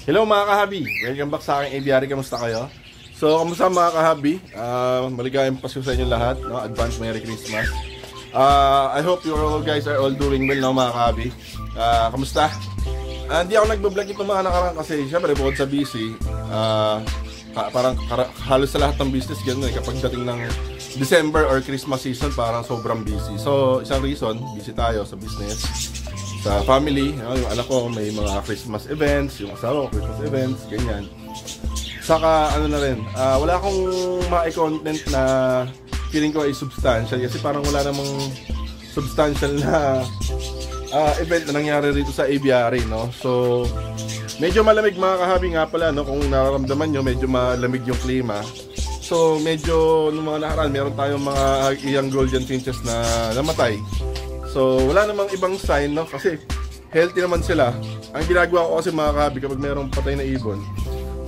Hello mga kahabi, welcome back sa aking aviary. Kamusta kayo? So, kamusta mga kahabi? Maligayang Pasko sa inyo lahat, no? Advance Merry Christmas. I hope you all guys are all doing well, no, mga kahabi. Kamusta? Hindi ako nagbablog ito mga nakaraan kasi syempre bukod sa busy, parang halos sa lahat ng business ganun kapag dating ng December or Christmas season parang sobrang busy. So, isang reason, busy tayo sa business, sa family, yung anak ko may mga Christmas events, yung asawa ko Christmas events, ganyan. Saka ano na rin, wala akong ma-content na feeling ko ay substantial kasi parang wala namang substantial na event na nangyari rito sa aviary, no? So, medyo malamig mga kahabi nga pala, no? Kung nararamdaman nyo, medyo malamig yung klima. So, medyo nung mga nakaraan, meron tayong mga young golden finches na namatay. So, wala namang ibang sign, no? Kasi healthy naman sila. Ang ginagawa ko kasi mga kahabi, kapag merong patay na ibon,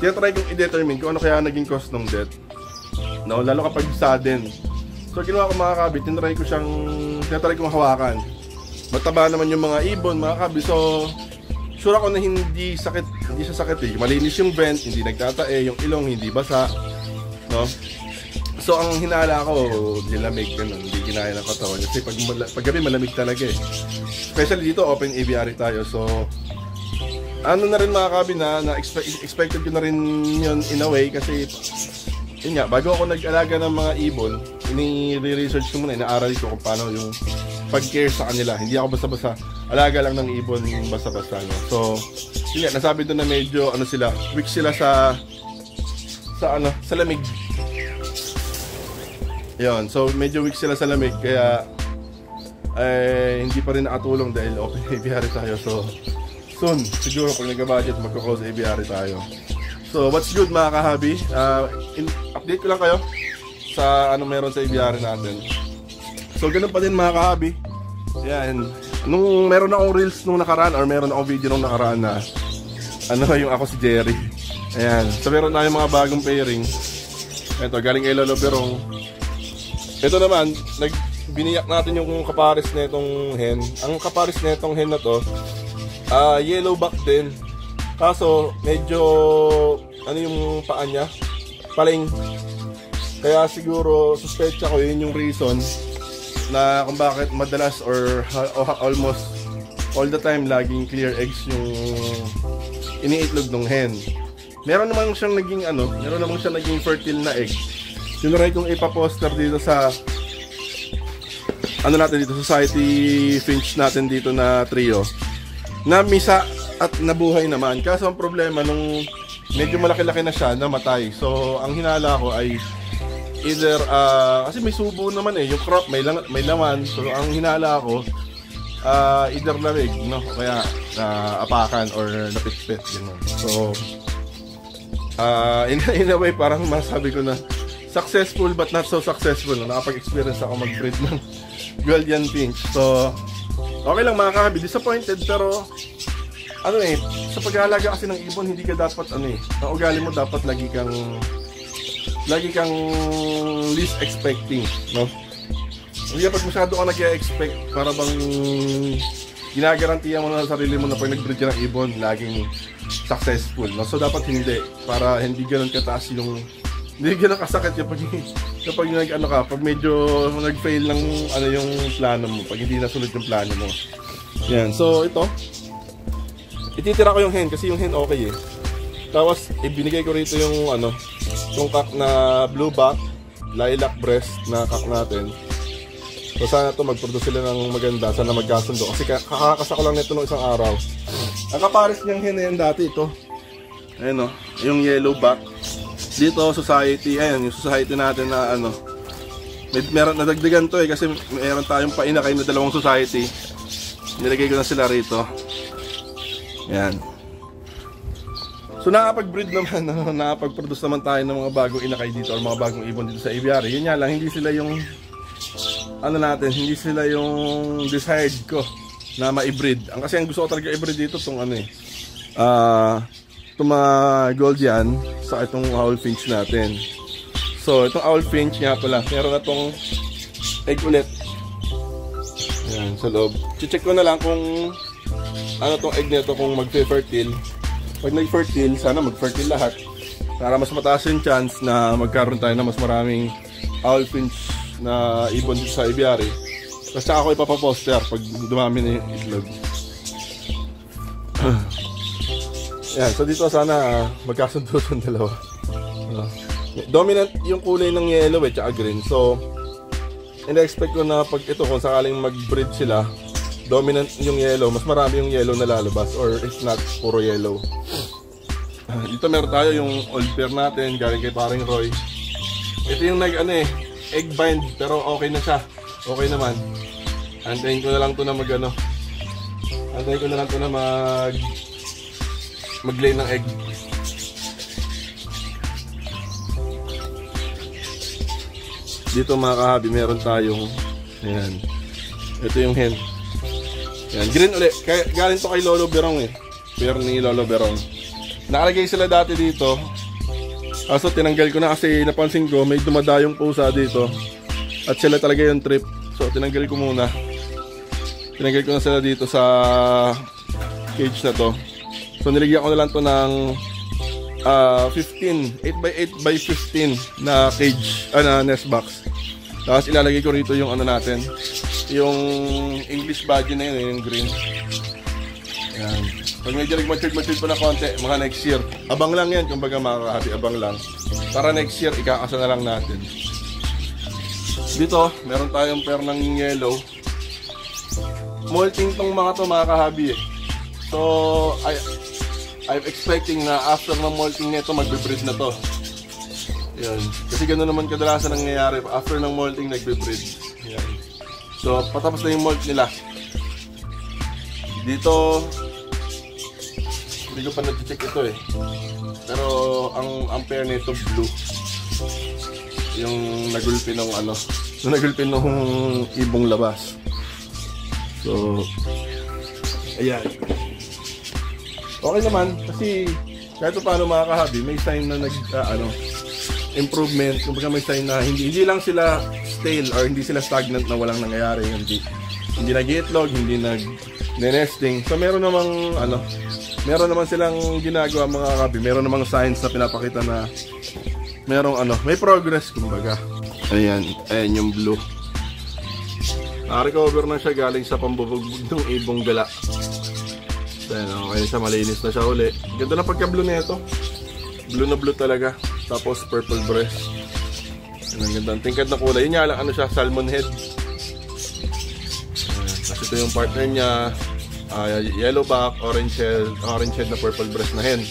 tinatry kong i-determine kung ano kaya naging cause ng death, no? Lalo kapag sudden. So, ginawa ko mga kahabi, tinatry kong hawakan. Mataba naman yung mga ibon, mga kahabi. So, sure ako na hindi siya sakit eh. Malinis yung vent, hindi nagtatae, yung ilong hindi basa, no? So, ang hinala ko, nilamig, ganun, hindi kinaya ng katawan. Kasi pag gabi malamig talaga eh. Especially dito, open aviary tayo. So, ano na rin mga kabi expected ko na rin yun in a way. Kasi, yun nga, bago ako nag-alaga ng mga ibon, ini-research ko muna, inaaral ko kung paano yung pag-care sa kanila. Hindi ako basta-basta alaga lang ng ibon basta-basta, no? So, yun nga, nasabi doon na medyo, weak sila sa lamig. Yun, so medyo weak sila sa lamig, kaya hindi pa rin nakatulong dahil open aviary tayo. So, soon, siguro pag nag-budget, magko-close aviary tayo. So, what's good mga kahabi? Update ko lang kayo sa ano meron sa aviary natin. So, ganun pa din mga kahabi. Yan. Nung meron akong reels nung nakaraan or meron akong video nung nakaraan na yung ako si Jerry. Ayan. So, meron na yung mga bagong pairing. Ito, galing kay Lolo Berong. Ito naman, biniyak natin yung kapares na itong hen. Ang kapares na itong hen na to, yellow back din. Kaso, medyo, yung paa niya? Paling. Kaya siguro, suspecha ko yun yung reason na kung bakit madalas or almost all the time laging clear eggs yung iniitlog ng hen. Meron naman siyang naging fertile na egg. Tinry kong ipa-poster dito sa Society Finch natin dito na trio na misa at nabuhay naman. Kaso ang problema nung medyo malaki-laki na siya, namatay. So ang hinala ko ay either kasi may subo naman eh, yung crop may laman. So ang hinala ko either lamig, no, kaya apakan or napitpit, gano'n. So in a way parang masabi ko na successful but not so successful. Nakapag-experience ako mag-breed ng golden finch. So, okay lang mga kahabi. Disappointed pero sa pag-aalaga kasi ng ibon, hindi ka dapat ang ugali mo dapat lagi kang least expecting, no? Hindi kapag masyado ka nag-expect, para bang ginagarantiya mo na sa sarili mo na pag nag-breed ka ng ibon, laging successful, no? So, dapat hindi. Para hindi ganun kataas hindi ganun kasakit kapag pag medyo nag-fail ng yung plano mo, pag hindi nasunod yung plano mo. Yan, so ito, ititira ko yung hen kasi yung hen okay eh. Tapos ibinigay ko rito yung yung cock na blue back, lilac breast na cock natin. So sana to mag-produce sila ng maganda, sana magkasundo kasi kakakasa ko lang nito nung isang araw. Ang kapares niyang hen na yan dati ito. Ayun yung yellow back. Dito, society, ayan, yung society natin na meron nadagdagan to kasi meron tayong painakay na dalawang society. Nilagay ko na sila rito. Ayan. So, nakapag-breed naman, nakapag-produce naman tayo ng mga bagong inakay dito or mga bagong ibon dito sa aviary. Yun nga lang, hindi sila yung hindi sila yung desired ko na ma-breed. Kasi ang gusto ko talaga i-breed dito itong itong mga gold yan sa itong owl finch natin. So itong owl finch nga pala, meron na itong egg ulit. Ayan, sa loob. Check ko na lang kung ano itong egg nito, kung mag-fertile. pag nag-fertile, sana mag-fertile lahat. Para mas mataas yung chance na magkaroon tayo ng mas maraming owl finch na ibon dito sa aviary. Tapos saka ako ipapaposter pag dumami na yung itlog. Yan, so dito sana magkasundo yung dalawa. Dominant yung kulay ng yellow tsaka green. So, ina-expect ko na pag ito, kung sakaling mag-breed sila, dominant yung yellow, mas marami yung yellow na lalabas, or if not, puro yellow. Dito meron tayo yung old pair natin, galing kay paring Roy. Ito yung egg bind, pero okay na siya. Okay naman. Antayin ko na lang to na antayin ko na lang to na mag-lay ng egg. Dito mga kahabi, meron tayong ayan. Ito yung hen. Ayan, green ulit. Galing to kay Lolo Berong Pair ni Lolo Berong. Nakalagay sila dati dito. Kaso tinanggal ko na kasi napansin ko may dumadayong pusa dito. At sila talaga yung trip. So tinanggal ko muna. Tinanggal ko na sila dito sa cage na to. So niligyan ko na lang to ng 15, 8x8x15 na cage, na nest box. Tapos ilalagay ko rito yung natin, yung English badge na yun, yung green. Ayan. Pag medyo nag-matured pa na konti, mga next year, abang lang yan, kumbaga mga kahabi, abang lang. Para next year, ikakasa na lang natin. Dito, meron tayong pair ng yellow. Molting tong mga to mga kahabi So, I'm expecting na after ng molting nito, magbe-breed na to. Yan. Kasi gano'n naman kadalasan nangyayari. After ng molting, nagbe-breed. Yan. So, patapos na yung molt nila. Dito, hindi ko pa nag-check ito Pero, ang pair nito, blue. Yung nagulpi ng yung nagulpi ng ibong labas. So, ayan. Okay naman kasi kahit paano mga kahabi, may sign na improvement. Kumbaga may sign na hindi lang sila stale or hindi sila stagnant na walang nangyayari, hindi nag-iitlog, hindi nag-nesting. So meron naman silang ginagawa mga kahabi. Meron namang signs na pinapakita na may progress kumbaga. Ayan yung blue. Na-recover na siya galing sa pambubugbog ng ibong gala. Ayan, okay siya, malinis na siya uli. Ganda na pagka-blue na ito. Blue na blue talaga. Tapos purple breast. Ayan, ang ganda. Ang tingkad na kulay. Yun nga lang, siya, salmon head. Ayan, tapos ito yung partner niya. Yellow back, orange head na purple breast na hen.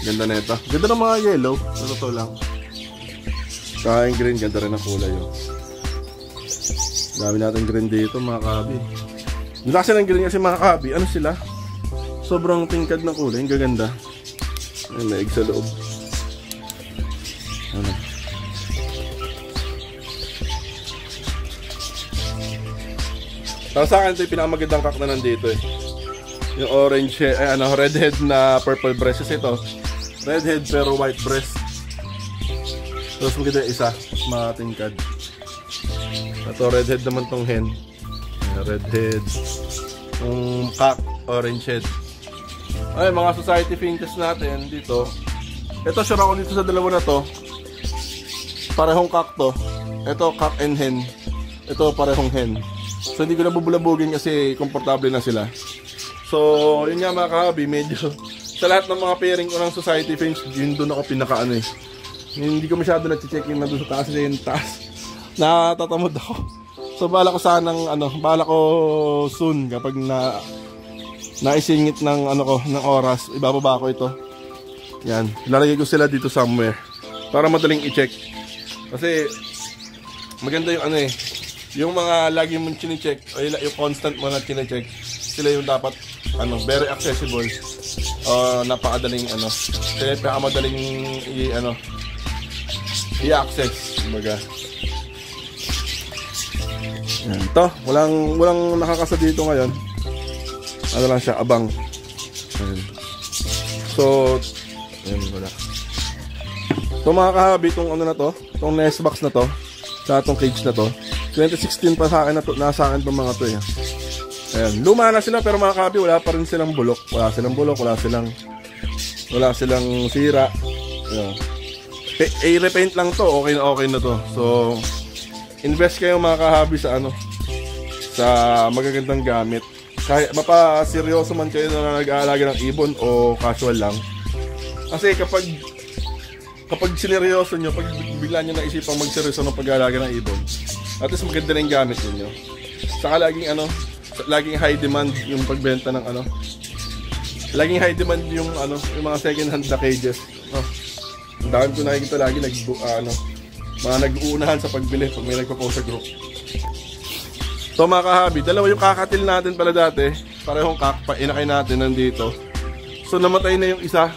Ganda na ito. Ganda na mga yellow. Totoo lang. Saka yung green, ganda rin ang kulay. Dami natin green dito mga kabi. Yung kasi ng green kasi mga kabi, sila? Sobrang tingkad na kulay, ang gaganda. Ayun, may egg sa loob. Tapos sa akin ito yung pinakamagandang kak na nandito Yung orange head, red head na purple breast. Kasi ito, red head pero white breast. Tapos maganda yung isa, matingkad. Ito red head naman tong hen. Red head. Yung kak, orange head. Ay, mga society finches natin dito. Ito, sure ako dito sa dalawa na to. Parehong kak to. Ito, kak and hen. Ito, parehong hen. So, hindi ko na bubulabugin kasi komportable na sila. So, yun nga mga kahabi, medyo sa lahat ng mga pairing ko ng society finch, yun doon ako pinaka Hindi ko masyado na-check yung nandun sa taas na yung taas. Natatamod ako. So, bala ko soon kapag naisingit ng ng oras, ibababa ko ito. Yan, ilalagay ko sila dito somewhere para madaling i-check. Kasi maganda yung yung mga lagi mong chine-check o yung constant mo na chine-check, sila yung dapat very accessible. Napakadaling kaya madaling i-access kumbaga. Yan, to, walang nakakasa dito ngayon. Lang siya, abang. Ayan. So, ayan, wala. So mga kahabi, itong na to, itong nest box na to, sa itong cage na to, 2016 pa sa akin na to, nasa akin itong mga to Ayan, luma na sila pero mga kahabi, wala pa rin silang bulok. Wala silang Wala silang sira. Ayan. I-repaint lang to, okay na to. So, invest kayo mga kahabi sa ano, sa magagandang gamit. Kahit mapaseryoso man kayo na nag-aalaga ng ibon o casual lang. Kasi kapag sineryoso nyo, pag bigla nyo naisipang magseryoso ng pag-aalaga ng ibon, at least maganda na yung gamit ninyo. Saka laging high demand yung pagbenta ng ano. Laging high demand yung ano, yung mga second hand na cages. Ang dami ko nakikita lagi mga nag-uunahan sa pagbili pag may nagpo-post sa group. So mga kahabi, dalawa yung kakatil natin pala dati. Parehong inakay natin nandito. So namatay na yung isa.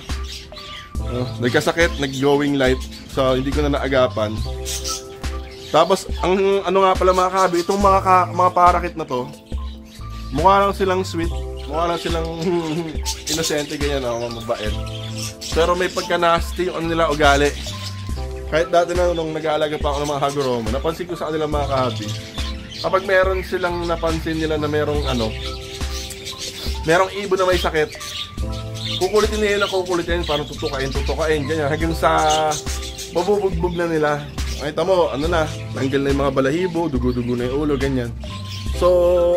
Nagkasakit, nag-going light. So hindi ko na naagapan. Tapos ang ano nga pala mga kahabi, itong mga parakit na to, mukha lang silang sweet, mukha lang silang inosente ganyan, mabait. Pero may pagka-nasty yung nila ugali. Kahit dati na nung nag-aalaga pa ako ng mga Hagoromo, napansin ko sa kanila mga kahabi, kapag meron silang napansin nila na merong ibon na may sakit, kukulitin nila, parang tutukain, ganyan, hanggang sa mabubugbog na nila. Makita mo, tanggal na yung mga balahibo, dugo-dugo na yung ulo, ganyan. So,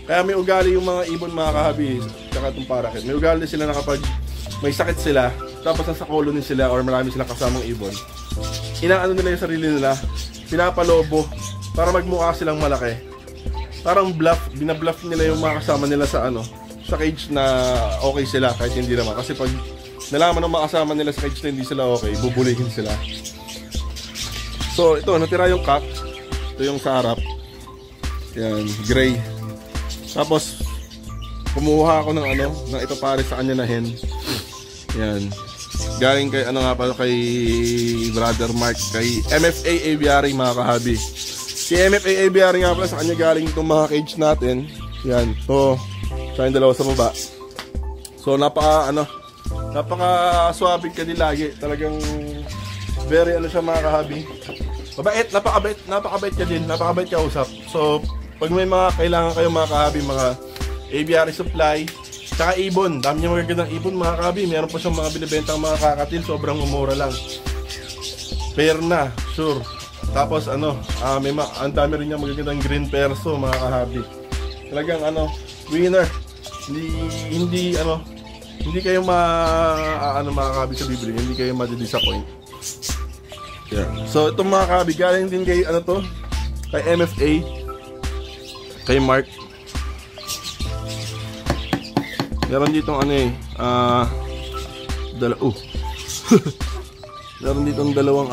kaya may ugali yung mga ibon mga kahabi, tsaka itong parakit. May ugali sila na kapag may sakit sila, tapos nasa colony sila or marami silang kasamang ibon, nila yung sarili nila, pinapalobo para magmukha silang malaki. Parang binabluff nila yung mga kasama nila sa cage na okay sila kahit hindi naman. Kasi pag nalaman ng mga kasama nila sa cage na hindi sila okay, bubulihin sila. So ito, natira yung cock. Ito yung sa harap. Yan, gray. Tapos kumuha ako ng ng ipapare sa kanya na hen. Yan. Galing kay kay Brother Mark, kay MFA Aviary mga kahabi. Si MFA Aviary nga pala, sa kanya galing itong mga cage natin. Yan, to. Sa yung dalawa sa baba. So napaka swabing ka din lagi. Talagang very siya mga kahabi. Mabait, napakabait ka din, napakabait ka usap. So pag may mga kailangan kayo mga kahabi, mga aviary supply, tsaka ibon, dami niya magagandang ibon mga kahabi. Meron pa siyang mga binibentang mga kakatil, sobrang umura lang. Fair na, sure. Tapos ang dami rin niya magagandang green perso mga kahabi. Talagang winner. Hindi kayo mga kahabi sa bibili, hindi kayo ma-disappoint. Yeah. So itong mga kahabi, galing din kay kay MFA, kay Mark. Meron ditong meron ditong dalawang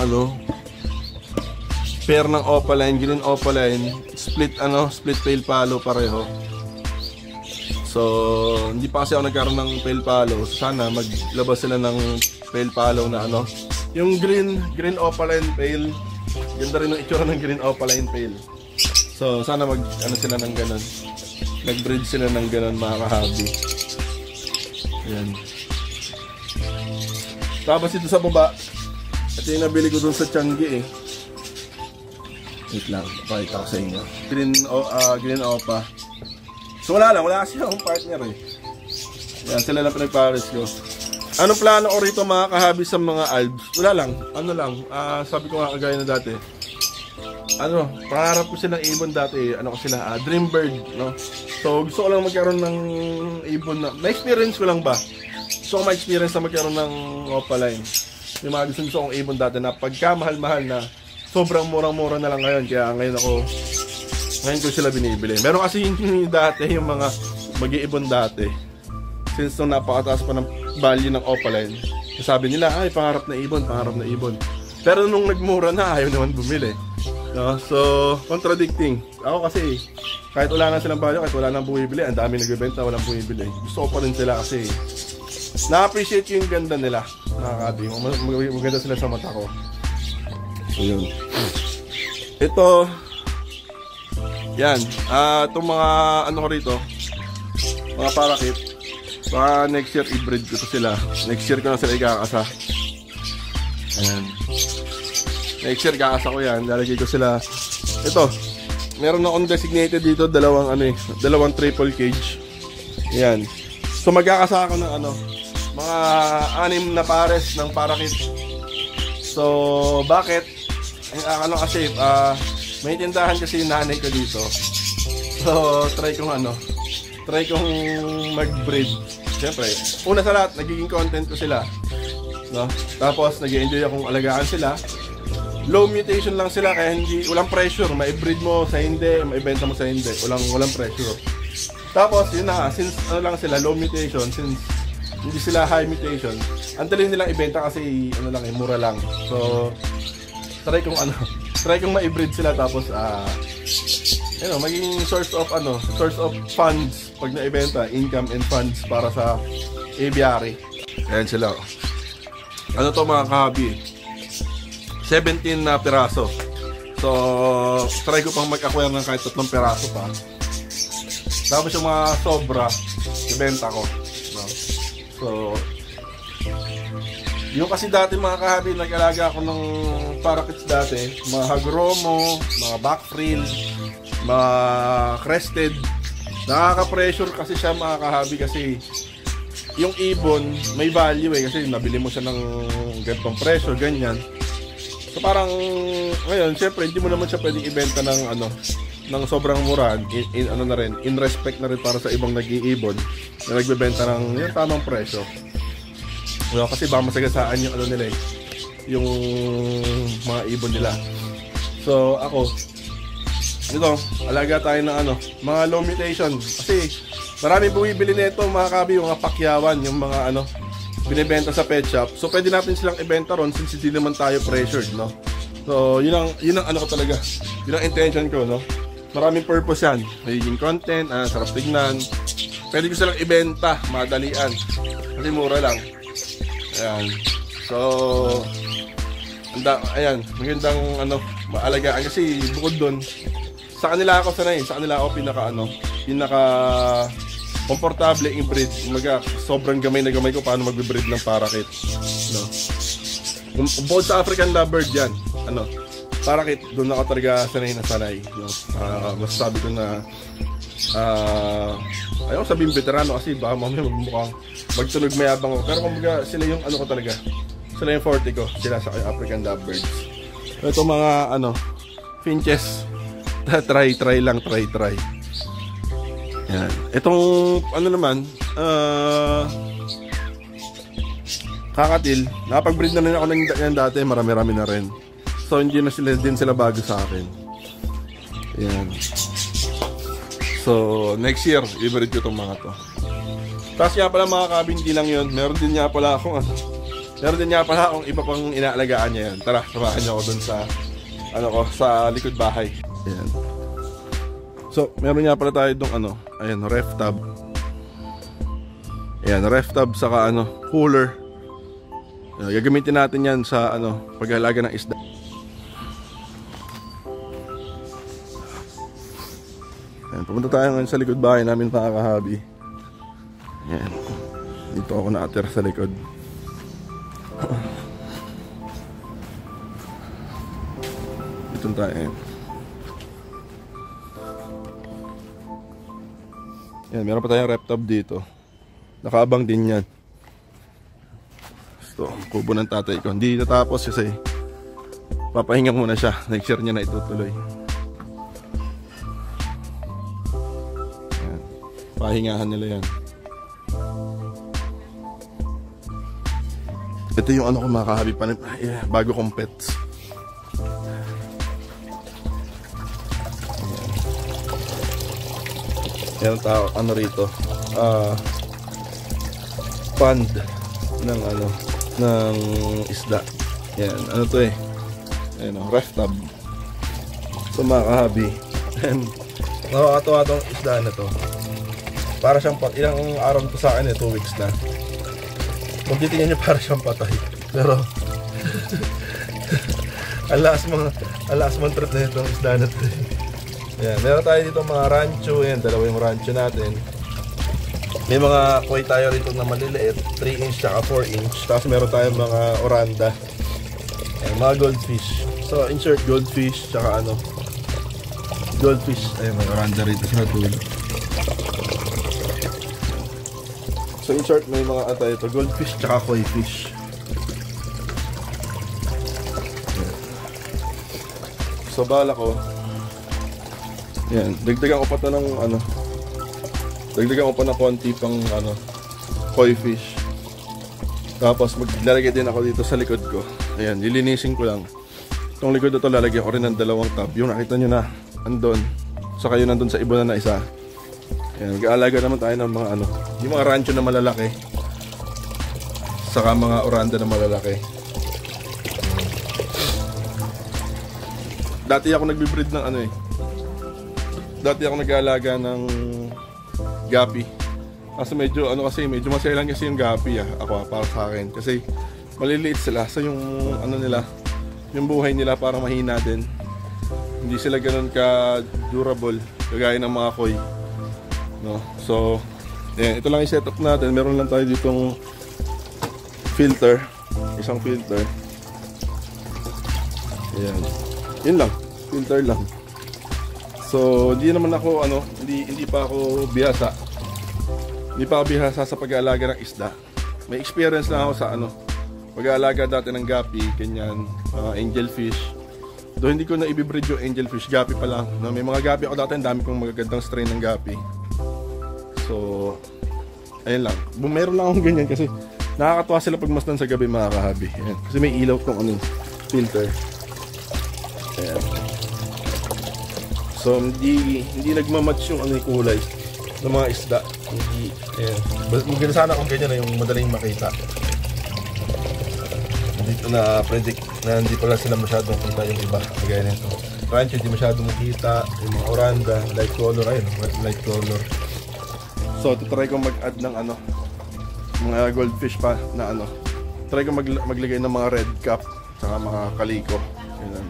pair ng opaline, green opaline, split tail palo pareho. So hindi pa kasi ako nagkaroon ng tail palo. Sana maglabas sila ng tail palo na yung green opaline tail. Ganda rin ang itsura ng green opaline tail. So sana sila ng ganun. Nag-breed sila ng ganun mga kahabi. Ayan. Tapos ito sa baba, ito yung nabili ko dun sa Changi Wait lang, pakita ko sa inyo. Green opa. So wala kasi akong partner Ayan, sila lang pinagpares ko. Anong plano ko rito mga kahabi sa mga albs? Wala lang, sabi ko nga kagaya na dati. Pangarap ko silang ibon dati, dream bird, no? So gusto ko lang magkaroon ng ibon na, na-experience ko lang ba? Gusto ko ma-experience na magkaroon ng opaline. Yung mga gusto kong ibon dati na pagka mahal-mahal na, sobrang murang-mura na lang ngayon. Kaya ngayon ko sila binibili. Meron kasi dati yung mga mag-iibon dati. Since nung napakataas pa ng value ng opaline, sabi nila, pangarap na ibon. Pero nung nagmura na, ayaw naman bumili. No? So, contradicting. Ako kasi, kahit wala na silang value, kahit wala nang bumibili, ang dami nagbebenta, walang bumibili. Gusto ko pa rin sila kasi na-appreciate ko yung ganda nila. Nakakadi. Maganda sila sa mata ko. So, yun. Ito, yan. Itong mga ko rito, mga parakit. Next year, i-breed ko sila. Next year ko na sila ikakasa. Ayan. Next year, kakasa ko yan. Lalagay ko sila. Ito, meron akong designated dito, dalawang triple cage. Ayan. So, magkakasa ako ng mga 6 na pares ng parakit. So, bakit? Ano kasi, may tindahan kasi yung nanay ko dito. So, try kong mag-breed. Siyempre, una sa lahat, nagiging content ko sila. No? Tapos, nag-enjoy akong alagaan sila. Low mutation lang sila, kaya walang pressure. Ma-breed mo sa hindi, ma-ibenta mo sa hindi. Walang pressure. Tapos, yun na, since lang sila, low mutation, since hindi sila high mutation, ang dali nilang ibenta kasi mura lang. So, try kong ma-breed sila, tapos maging source of funds pag na-ibenta, income and funds para sa aviary. Ayan sila. Ano to mga kahabi? 17 na piraso. So, try ko pang mag-acquire ng kahit 3 piraso pa. Tapos yung mga sobra, ibenta ko. No? So, yung kasi dati mga kahabi, nag-alaga ako ng parakeets dati. Mga hagromo, mga backfrill, mga crested. Nakaka-pressure kasi siya mga kahabi kasi yung ibon may value kasi nabili mo siya ng ganitong presyo, ganyan. So parang ngayon, syempre hindi mo naman siya pwedeng ibenta ng sobrang mura in respect na rin para sa ibang nag-iibon na nagbebenta ng yung tamang presyo. Kasi baka masagasaan yung nila yung mga ibon nila. So ako, alaga tayo ng mga low mutation kasi marami bumibili nito mga kabi, yung mga pakyawan, yung mga binibenta sa pet shop. So pwede natin silang ibenta ron since hindi naman tayo pressured, no? So yun ang ko talaga. Yun ang intention ko, no? Maraming purpose yan. Magiging content, sarap tignan. Pwede ko silang ibenta, madalian. Kasi mura lang. Ayan. So ayan, magandang maalagaan kasi bukod doon sa kanila ako sanay, sa kanila ako pinaka komportable i-breed. Sobrang gamay na gamay ko paano magbe-breed ng parakeet. No. Bukod sa African lovebird yan, parakeet, doon ako talaga sanay. No. Masasabi ko na ayaw sabihin veterano kasi baka mamaya mukhang magtunog mayabang ko. Pero kumbaga sila yung ko talaga. Sila yung forte ko, sila sa African lovebirds. Ito mga finches. Try lang. Yan. Itong naman, kakatil, nakapag-breed na rin ako ng dati, marami-rami na rin. So hindi na sila bago sa akin. Yan. So next year, i-breed ko itong mga to. Tapos nga pala mga kabin, hindi lang yun. Meron din nga pala akong iba pang inaalagaan niya yun. Tara, samahan niyo ako dun sa sa likod bahay. Yan. So, meron nga pala tayo itong ayan, ref tub. Ayan, ref tub saka cooler. Gagamitin natin yan sa paghalaga ng isda. Ayan, pumunta tayo ngayon sa likod bahay namin mga kahabi. Ayan. Dito ako nakatira sa likod. Dito tayo. Ayan. Yan, meron pa tayong ref tub dito. Nakaabang din yan. Ito, kubo ng tatay ko. Hindi natapos kasi papahinga muna siya. Next year niya na itutuloy. Yan. Pahingahan nila yan. Ito yung ko mga kahabi pa bago kong pets. Yan tao, rito pond ng isda. Yan, to ayan ref tub. So mga kahabi, nakakatawa tong isda na to. Para siyang ilang araw to sa akin 2 weeks na. Kung titingnan nyo para siyang patay. Pero alas mong trip na itong isda na to. Ayan, meron tayo dito mga rancho. Ayan, dalawa yung rancho natin. May mga koi tayo rito na maliliit, 3 inch at 4 inch. Tapos meron tayo mga oranda. Ayan, mga goldfish. So, insert goldfish, tsaka goldfish. Ayan, may oranda rito sa natulog. So, So in short, may mga tayo ito, goldfish tsaka koi fish. So bala ko, yan, dagdagan ko pa ito ng ano, dagdagan ko pa ng konti pang ano, koi fish. Tapos maglalagay din ako dito sa likod ko. Ayan, lilinisin ko lang. Itong likod ito lalagyan ko rin ng dalawang tab. Yung nakita nyo na, andun. Saka yun nandun sa ibunan na isa. Ayan, mag-aalaga naman tayo ng mga ano, yung mga rancho na malalaki. Saka mga oranda na malalaki. Dati ako nagbe-breed ng ano eh. Dati ako nag-aalaga ng gapi. Kasi medyo ano kasi medyo maselan kasi yung gapi ako para sa akin kasi maliliit sila so yung ano nila yung buhay nila parang mahina din. Hindi sila ganoon ka durable kagaya ng mga koi. No. So, yan, ito lang i-setup natin. Meron lang tayo ditong filter, isang filter. Ayan. Yun lang, filter lang. So, hindi naman ako ano, hindi pa ako bihasa. Hindi pa ako bihasa sa pag-aalaga ng isda. May experience lang ako sa ano, pag-aalaga dati ng gapi, ganyan, angelfish. Though hindi ko na i-breed yung angelfish, gapi pa lang. No, may mga gapi ako dati, ang dami kong magagandang strain ng gapi. So, ayun lang. Meron lang akong ganyan kasi nakakatuwa sila pagmasdan sa gabi mga kahabi. Ayan. Kasi may ilaw tong ano, filter. Ayan. So, hindi nagmamatch yung ano, yung kulay ng mga isda. Hindi, ayan. Maganda sana kung ganyan na yung madaling makita. Dito na predict na hindi pala sila masyadong kita yung iba. Kagaya nito. Rancho, hindi masyadong makita. Yung mga oranda, light color. Ayun, light color. So, try ko mag-add ng ano, mga goldfish pa na ano. Try ko maglagay ng mga red cap saka mga kaliko. Ayan.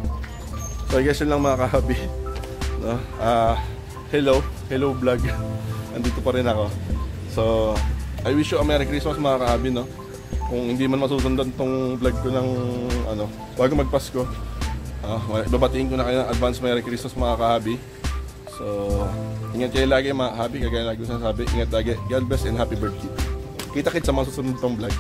So, I guess yun lang mga kahabi. No? Hello vlog. Andito pa rin ako. So, I wish you a Merry Christmas mga kahabi, no? Kung hindi man masusundan tong vlog ko ng ano, bago magpasko, babatiin ko na kayo ng advance Merry Christmas mga kahabi. So, ingat kayo lagi mga kahabi, kagaya lagi ko sinasabi, ingat lagi. God bless and happy birthday. Kita-kits sa mga susunod tong vlog.